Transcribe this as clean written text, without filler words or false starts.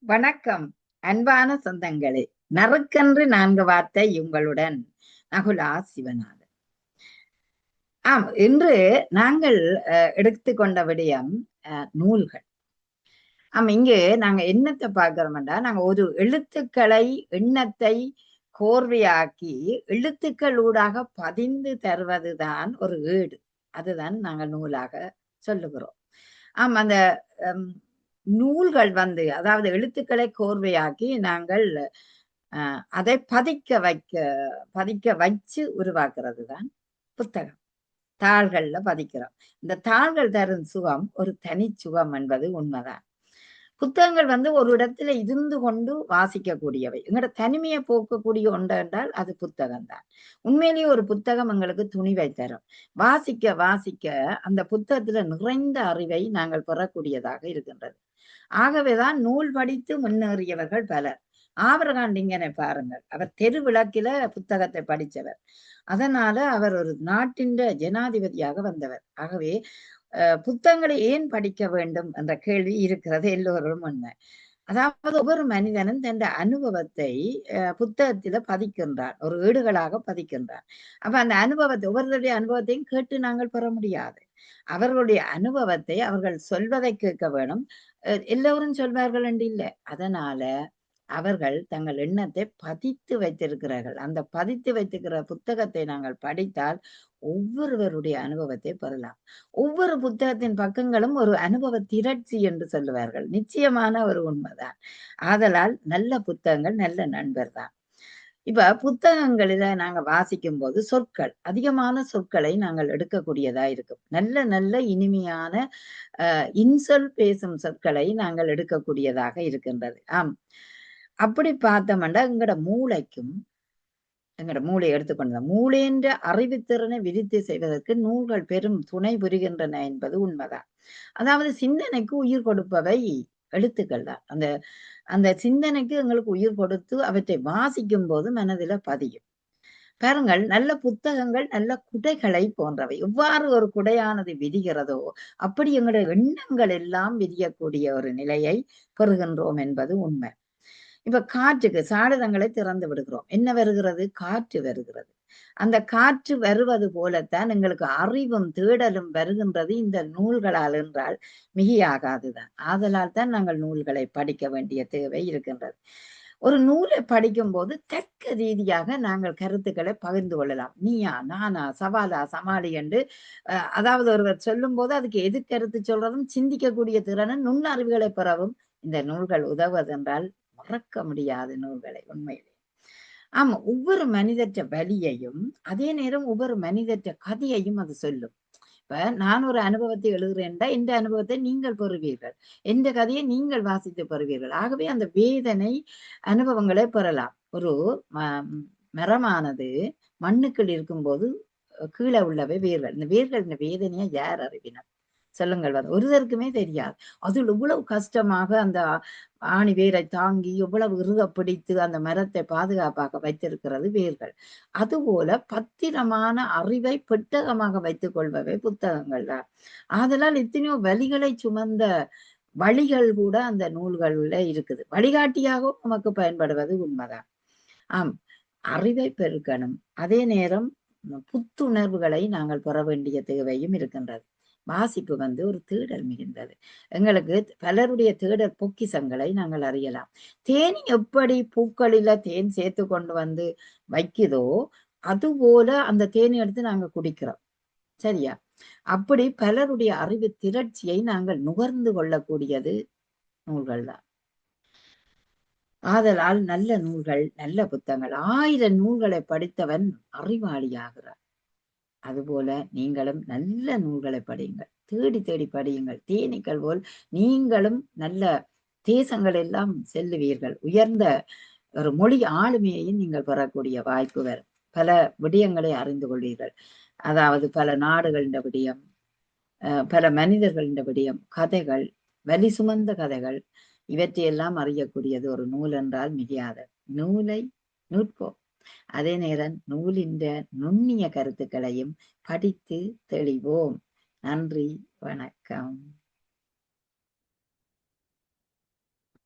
வணக்கம் அன்பான சொந்தங்களே. நறுக்கென்று 4 வார்த்தை உங்களுடன் நகுலா சிவநாதன். ஆம், இன்று நாங்கள் எடுத்துக்கொண்ட விடயம் நூல்கள். இங்கு நாங்க என்னத்தை பார்க்கிறோம்டா, நாங்க ஒரு எழுத்துக்களை எண்ணத்தை கோர்வையாக்கி எழுத்துக்களூடாக பதிந்து தருவதுதான் ஒரு ஏடு. அதுதான் நாங்கள் நூலாக சொல்லுகிறோம். அந்த நூல்கள் அதாவது எழுத்துக்களை கோர்வையாக்கி நாங்கள் அதை பதிக்க வச்சு உருவாக்குறது தான் புத்தகம். தாள்கள்ல பதிக்கிறோம். இந்த தாள்கள் தரும் சுகம் ஒரு தனி சுகம் என்பது உண்மைதான். புத்தகங்கள் ஒரு இடத்துல இருந்து கொண்டு வாசிக்கக்கூடியவை. எங்களோட தனிமையை போக்கக்கூடிய ஒன்று என்றால் அது புத்தகம் தான். உண்மையிலேயே ஒரு புத்தகம் எங்களுக்கு துணிவை தரும். வாசிக்க வாசிக்க அந்த புத்தகத்துல நிறைந்த அறிவை நாங்கள் பெறக்கூடியதாக இருக்கின்றது. ஆகவேதான் நூல் படித்து முன்னேறியவர்கள் பலர். ஆபிரகாம் லிங்கனை பாருங்கள், அவர் தெருவிளக்கில புத்தகத்தை படித்தவர். அதனால அவர் ஒரு நாட்டின் ஜனாதிபதியாக வந்தவர். ஆகவே புத்தகங்களை ஏன் படிக்க வேண்டும் என்ற கேள்வி இருக்கிறது எல்லோரும் உண்மை. அதாவது ஒவ்வொரு மனிதனும் தன் அனுபவத்தை புத்தகத்தில பதிக்கின்றார், ஒரு ஏடுகளாக பதிக்கின்றார். அப்ப அந்த அனுபவத்தை ஒவ்வொருடைய அனுபவத்தையும் கேட்டு நாங்கள் பெற முடியாது. அவர்களுடைய அனுபவத்தை அவர்கள் சொல்வதை கேட்க வேணும். எல்லோரும் சொல்வார்கள் என்று இல்லை. அதனால அவர்கள் தங்கள் எண்ணத்தை பதித்து வைத்திருக்கிறார்கள். அந்த பதித்து வைத்திருக்கிற புத்தகத்தை நாங்கள் படித்தால் ஒவ்வொருவருடைய அனுபவத்தை பெறலாம். ஒவ்வொரு புத்தகத்தின் பக்கங்களும் ஒரு அனுபவ திரட்சி என்று சொல்லுவார்கள். நிச்சயமான ஒரு உண்மைதான். ஆதலால் நல்ல புத்தகங்கள் நல்ல நண்பர் தான். இப்ப புத்தகங்களில நாங்க வாசிக்கும் போது அதிகமான சொற்களை நாங்கள் எடுக்கக்கூடியதா இருக்கும். நல்ல நல்ல இனிமையான இன்சொல் பேசும் சொற்களை நாங்கள் எடுக்கக்கூடியதாக இருக்கின்றது. அப்படி பார்த்தோம்னா எங்கட மூளையை எடுத்துக்கொண்டது மூளைன்ற அறிவுத்திறனை விருத்தி செய்வதற்கு நூல்கள் பெரும் துணை புரிகின்றன என்பது உண்மைதான். அதாவது சிந்தனைக்கு உயிர் கொடுப்பவை எழுத்துக்கள் தான். அந்த அந்த சிந்தனைக்கு எங்களுக்கு உயிர் கொடுத்து அவற்றை வாசிக்கும் போது மனதில பதியும். பாருங்கள், நல்ல புத்தகங்கள் நல்ல குடைகளை போன்றவை. எவ்வாறு ஒரு குடையானது விரிகிறதோ அப்படி எங்களுடைய எண்ணங்கள் எல்லாம் விரியக்கூடிய ஒரு நிலையை பெறுகின்றோம் என்பது உண்மை. இப்ப காற்றுக்கு சாளரங்களை திறந்து விடுகிறோம். என்ன வருகிறது? காற்று வருகிறது. அந்த காற்று வருவது போலத்தான் எங்களுக்கு அறிவும் தேடலும் வருகின்றது இந்த நூல்களால் என்றால் மிகையாகாதுதான். ஆதலால் தான் நாங்கள் நூல்களை படிக்க வேண்டிய தேவை இருக்கின்றது. ஒரு நூலை படிக்கும் போது தர்க்க ரீதியாக நாங்கள் கருத்துக்களை பகிர்ந்து கொள்ளலாம். நீயா, நானா, சவாலா, சமாளி என்று அதாவது ஒருவர் சொல்லும் போது அதுக்கு எதிர்கருத்து சொல்றதும் சிந்திக்கக்கூடிய திறனும் நுண்ணறிவுகளை பெறவும் இந்த நூல்கள் உதவுவதென்றால் மறக்க முடியாத நூல்களை உண்மையிலே. ஒவ்வொரு மனிதற்ற வலியையும் அதே நேரம் ஒவ்வொரு மனிதற்ற கதையையும் அது சொல்லும். இப்ப நான் ஒரு அனுபவத்தை எழுதுறேன்டா இந்த அனுபவத்தை நீங்கள் பெறுவீர்கள், எந்த கதையை நீங்கள் வாசித்து பெறுவீர்கள். ஆகவே அந்த வேதனை அனுபவங்களை பெறலாம். ஒரு மரமானது மண்ணுக்குள் இருக்கும்போது கீழே உள்ளவை வேர்கள். இந்த வேர்கள் இந்த வேதனையை யார் அறிவினர் சொல்லுங்கள்? ஒருவருக்குமே தெரியாது. அதில் இவ்வளவு கஷ்டமாக அந்த ஆணி வேரை தாங்கி எவ்வளவு இறுக பிடித்து அந்த மரத்தை பாதுகாப்பாக வைத்திருக்கிறது வேர்கள். அதுபோல பத்திரமான அறிவை பெட்டகமாக வைத்துக் கொள்பவை புத்தகங்கள் தான். ஆதலால் எத்தனையோ வலிகளை சுமந்த வழிகள் கூட அந்த நூல்கள்ல இருக்குது. வழிகாட்டியாகவும் நமக்கு பயன்படுவது உண்மைதான். அறிவை பெருக்கணும். அதே நேரம் புத்துணர்வுகளை நாங்கள் பெற வேண்டிய தேவையும் இருக்கின்றது. வாசிப்பு ஒரு தேடல் மிகுந்தது. எங்களுக்கு பலருடைய தேடல் பொக்கிசங்களை நாங்கள் அறியலாம். தேனி எப்படி பூக்களில தேன் சேர்த்து கொண்டு வைக்குதோ அதுபோல அந்த தேனி எடுத்து நாங்க குடிக்கிறோம். சரியா? அப்படி பலருடைய அறிவு திரட்சியை நாங்கள் நுகர்ந்து கொள்ளக்கூடியது நூல்கள் தான். ஆதலால் நல்ல நூல்கள், நல்ல புத்தகங்கள். 1000 நூல்களை படித்தவன் அறிவாளியாகிறார். அதுபோல நீங்களும் நல்ல நூல்களை படியுங்கள். தேடி தேடி படியுங்கள். தேனீக்கள் போல் நீங்களும் நல்ல தேசங்கள் எல்லாம் செல்லுவீர்கள். உயர்ந்த ஒரு மொழி ஆளுமையையும் நீங்கள் பெறக்கூடிய வாய்ப்பு வரும். பல விடயங்களை அறிந்து கொள்வீர்கள். அதாவது பல நாடுகளின் விடயம், பல மனிதர்களின் விடயம், கதைகள், வலி சுமந்த கதைகள், இவற்றையெல்லாம் அறியக்கூடியது ஒரு நூல் என்றால் மிகையாத. நூலை நூற்போம். அதே நேரம் நூலின் நுண்ணிய கருத்துக்களையும் படித்து தெளிவோம். நன்றி, வணக்கம்.